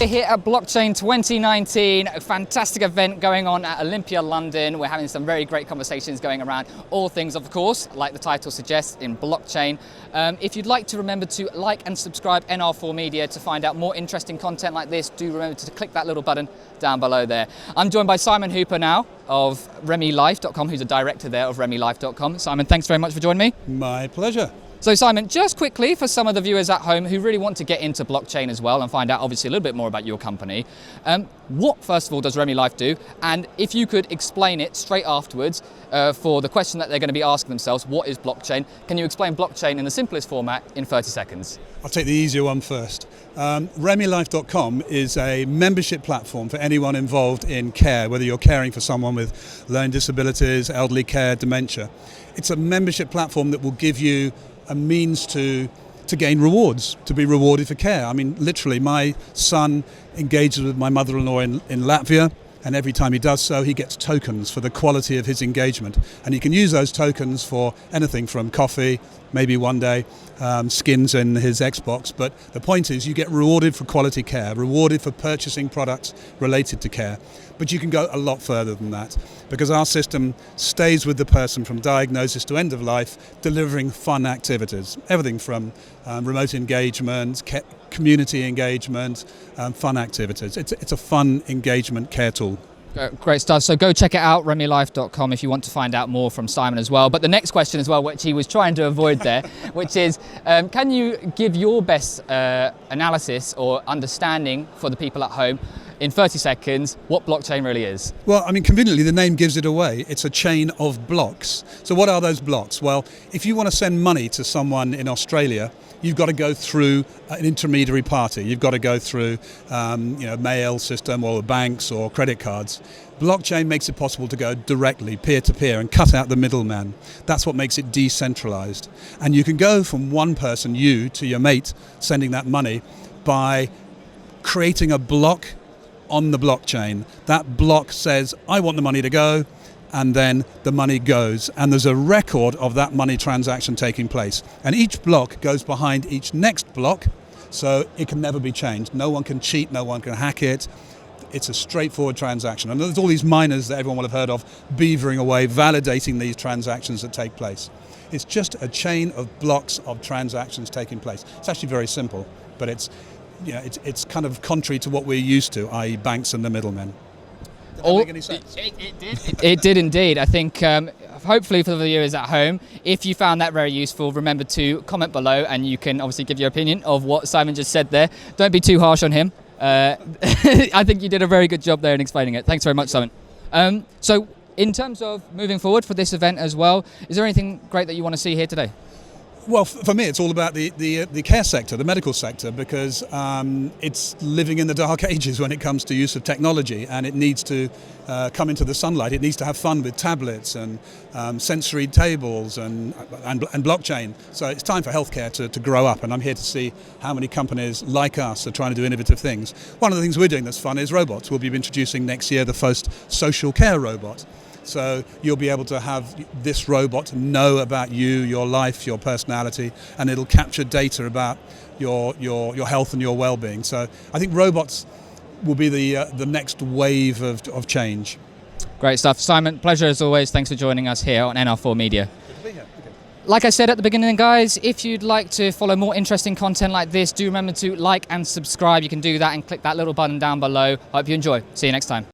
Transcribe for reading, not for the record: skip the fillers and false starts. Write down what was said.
We're here at Blockchain 2019, a fantastic event going on at Olympia, London. We're having some very great conversations going around all things, of course, like the title suggests, in blockchain. If you'd like to remember to like and subscribe NR4 Media to find out more interesting content like this, do remember to click that little button down below there. I'm joined by Simon Hooper now of ReMeLife.com, who's a director there of ReMeLife.com. Simon, thanks very much for joining me. My pleasure. So Simon, just quickly for some of the viewers at home who really want to get into blockchain as well and find out obviously a little bit more about your company, what first of all does ReMeLife do? And if you could explain it straight afterwards for the question that they're going to be asking themselves, what is blockchain? Can you explain blockchain in the simplest format in 30 seconds? I'll take the easier one first. ReMeLife.com is a membership platform for anyone involved in care, whether you're caring for someone with learning disabilities, elderly care, dementia. It's a membership platform that will give you a means to gain rewards, to be rewarded for care. I mean, literally, my son engages with my mother-in-law in Latvia, and every time he does so, he gets tokens for the quality of his engagement. And he can use those tokens for anything from coffee, maybe one day, skins in his Xbox. But the point is, you get rewarded for quality care, rewarded for purchasing products related to care. But you can go a lot further than that, because our system stays with the person from diagnosis to end of life, delivering fun activities. Everything from remote engagement, community engagement, fun activities. It's a fun engagement care tool. Great stuff. So go check it out, ReMeLife.com, if you want to find out more from Simon as well. But the next question as well, which he was trying to avoid there, which is, can you give your best analysis or understanding for the people at home in 30 seconds what blockchain really is? Well, I mean, conveniently, the name gives it away. It's a chain of blocks. So what are those blocks? Well, if you want to send money to someone in Australia, you've got to go through an intermediary party. You've got to go through mail system or banks or credit cards. Blockchain makes it possible to go directly, peer-to-peer, and cut out the middleman. That's what makes it decentralized. And you can go from one person, you, to your mate, sending that money by creating a block on the blockchain. That block says, I want the money to go, and then the money goes. And there's a record of that money transaction taking place. And each block goes behind each next block, so it can never be changed. No one can cheat, no one can hack it. It's a straightforward transaction. And there's all these miners that everyone will have heard of beavering away, validating these transactions that take place. It's just a chain of blocks of transactions taking place. It's actually very simple, but it's kind of contrary to what we're used to, i.e. banks and the middlemen. Did that make any sense? It did. It did indeed. I think hopefully for the viewers at home, if you found that very useful, remember to comment below and you can obviously give your opinion of what Simon just said there. Don't be too harsh on him. I think you did a very good job there in explaining it. Thanks very much, Simon. So in terms of moving forward for this event as well, is there anything great that you want to see here today? Well, for me, it's all about the care sector, the medical sector, because it's living in the dark ages when it comes to use of technology, and it needs to come into the sunlight. It needs to have fun with tablets and sensory tables and blockchain. So it's time for healthcare to grow up, and I'm here to see how many companies like us are trying to do innovative things. One of the things we're doing that's fun is robots. We'll be introducing next year the first social care robot. So you'll be able to have this robot know about you, your life, your personality, and it'll capture data about your health and your well-being. So I think robots will be the next wave of change. Great stuff. Simon, pleasure as always. Thanks for joining us here on NR4 Media. Good to be here. Okay. Like I said at the beginning, guys, if you'd like to follow more interesting content like this, do remember to like and subscribe. You can do that and click that little button down below. Hope you enjoy. See you next time.